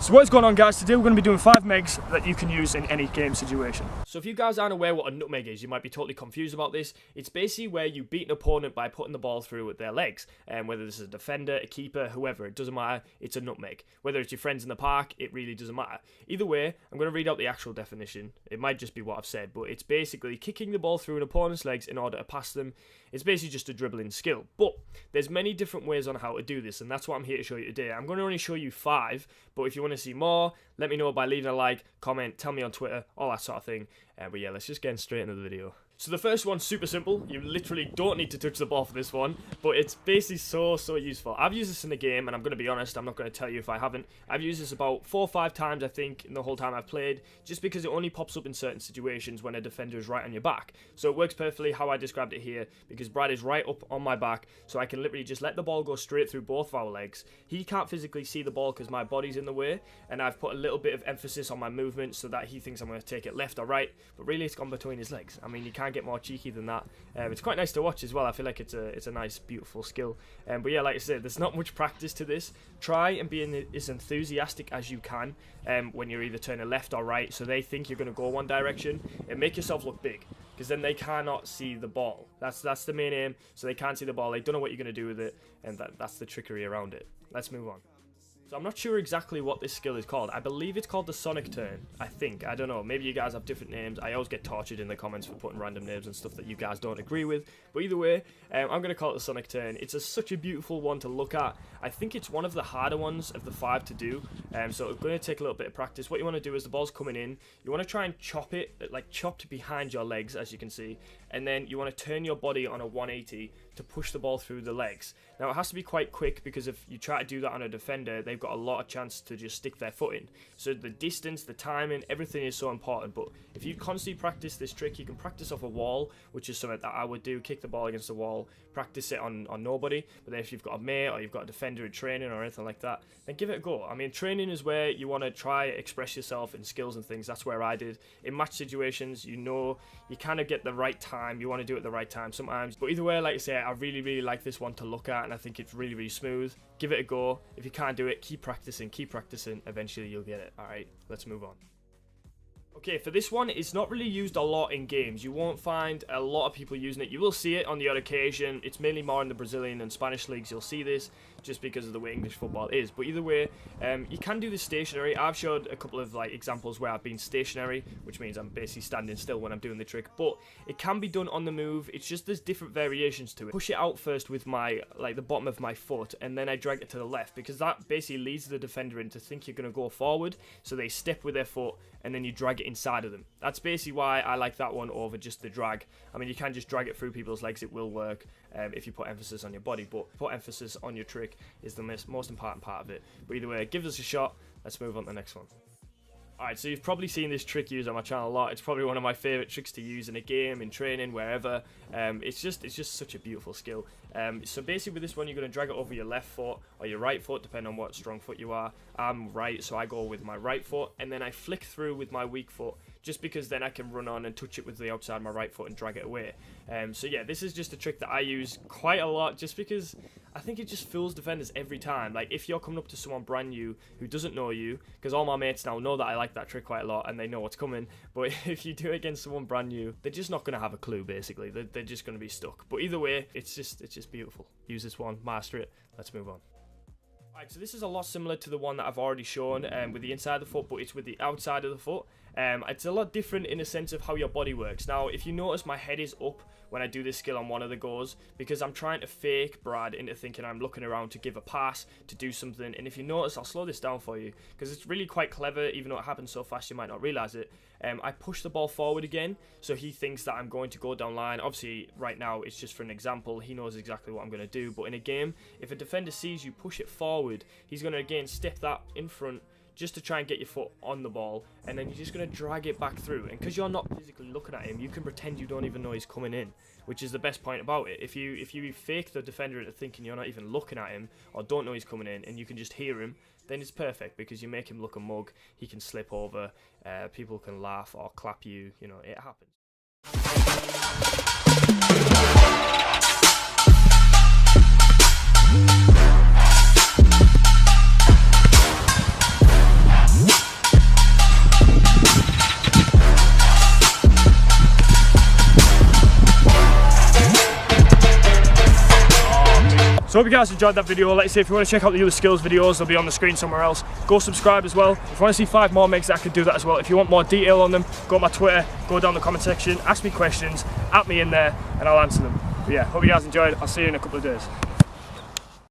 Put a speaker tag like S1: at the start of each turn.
S1: So what's going on, guys? Today we're going to be doing 5 megs that you can use in any game situation.
S2: So if you guys aren't aware what a nutmeg is, you might be totally confused about this. It's basically where you beat an opponent by putting the ball through with their legs. And whether this is a defender, a keeper, whoever, it doesn't matter, it's a nutmeg. Whether it's your friends in the park, it really doesn't matter. Either way, I'm going to read out the actual definition. It might just be what I've said, but it's basically kicking the ball through an opponent's legs in order to pass them. It's basically just a dribbling skill. But there's many different ways on how to do this, and that's what I'm here to show you today. I'm going to only show you 5, but if you want to see more, let me know by leaving a like, comment, tell me on Twitter, all that sort of thing. But yeah, let's just get straight into the video. So the first one's super simple. You literally don't need to touch the ball for this one, but it's basically so useful. I've used this in the game, and I'm going to be honest, I'm not going to tell you if I haven't. I've used this about 4 or 5 times, I think, in the whole time I've played, just because it only pops up in certain situations when a defender is right on your back. So it works perfectly how I described it here, because Brad is right up on my back, so I can literally just let the ball go straight through both of our legs. He can't physically see the ball because my body's in the way, and I've put a little bit of emphasis on my movement so that he thinks I'm going to take it left or right, but really it's gone between his legs. I mean, you can't get more cheeky than that. It's quite nice to watch as well. I feel like it's a nice, beautiful skill. But yeah, like I said, there's not much practice to this. Try and be as enthusiastic as you can when you're either turning left or right, so they think you're going to go one direction, and make yourself look big, because then they cannot see the ball. That's the main aim, so they can't see the ball, they don't know what you're going to do with it, and that's the trickery around it. Let's move on. So I'm not sure exactly what this skill is called. I believe it's called the Sonic Turn. I think. I don't know. Maybe you guys have different names. I always get tortured in the comments for putting random names and stuff that you guys don't agree with. But either way, I'm going to call it the Sonic Turn. It's such a beautiful one to look at. I think it's one of the harder ones of the 5 to do. So it's going to take a little bit of practice. What you want to do is the ball's coming in. You want to try and chop it, like chopped behind your legs, as you can see. And then you want to turn your body on a 180 to push the ball through the legs. Now it has to be quite quick, because if you try to do that on a defender, they've got a lot of chance to just stick their foot in. So the distance, the timing, everything is so important. But if you constantly practice this trick, you can practice off a wall, which is something that I would do. Kick the ball against the wall, practice it on nobody. But then if you've got a mate or you've got a defender in training or anything like that, then give it a go. I mean, training is where you want to try express yourself in skills and things. That's where I did. In match situations, you know, you kind of get the right time. You want to do it at the right time sometimes. But either way, like I say, I really like this one to look at, and I think it's really smooth. Give it a go. If you can't do it, keep practicing. Eventually you'll get it. Alright, let's move on. Okay, for this one, it's not really used a lot in games. You won't find a lot of people using it. You will see it on the odd occasion. It's mainly more in the Brazilian and Spanish leagues you'll see this, just because of the way English football is. But either way, you can do this stationary. I've showed a couple of examples where I've been stationary, which means I'm basically standing still when I'm doing the trick. But it can be done on the move. It's just there's different variations to it. Push it out first with my the bottom of my foot, and then I drag it to the left, because that basically leads the defender in to think you're going to go forward. So they step with their foot, and then you drag it inside of them. That's basically why I like that one over just the drag. I mean, you can just drag it through people's legs. It will work if you put emphasis on your body, but put emphasis on your trick is the most important part of it. But either way, give us a shot. Let's move on to the next one. Alright, so you've probably seen this trick used on my channel a lot. It's probably one of my favourite tricks to use in a game, in training, wherever. It's just such a beautiful skill. So basically with this one, you're going to drag it over your left foot or your right foot, depending on what strong foot you are. I'm right, so I go with my right foot, and then I flick through with my weak foot, just because then I can run on and touch it with the outside of my right foot and drag it away. So yeah, this is just a trick that I use quite a lot, just because I think it just fools defenders every time. Like, if you're coming up to someone brand new who doesn't know you, because all my mates now know that I like that trick quite a lot and they know what's coming, but if you do it against someone brand new, they're just not going to have a clue, basically. They're just going to be stuck. But either way, it's just beautiful. Use this one, master it. Let's move on. Alright, so this is a lot similar to the one that I've already shown with the inside of the foot, but it's with the outside of the foot. It's a lot different in the sense of how your body works. Now, if you notice, my head is up when I do this skill on one of the goes, because I'm trying to fake Brad into thinking I'm looking around to give a pass, to do something. And if you notice, I'll slow this down for you, because it's really quite clever, even though it happens so fast you might not realise it. I push the ball forward again, so he thinks that I'm going to go down line. Obviously, right now, it's just for an example. He knows exactly what I'm going to do. But in a game, if a defender sees you push it forward, he's going to, again, step that in front, just to try and get your foot on the ball, and then you're just going to drag it back through. And because you're not physically looking at him, you can pretend you don't even know he's coming in, which is the best point about it. If you fake the defender into thinking you're not even looking at him, or don't know he's coming in, and you can just hear him, then it's perfect, because you make him look a mug. He can slip over, people can laugh or clap you, you know, it happens.
S1: So hope you guys enjoyed that video. Let's say if you want to check out the other skills videos, they'll be on the screen somewhere else. Go subscribe as well. If you want to see 5 more makes, I could do that as well. If you want more detail on them, go on my Twitter, go down the comment section, ask me questions, at me in there, and I'll answer them. But yeah, hope you guys enjoyed. I'll see you in a couple of days.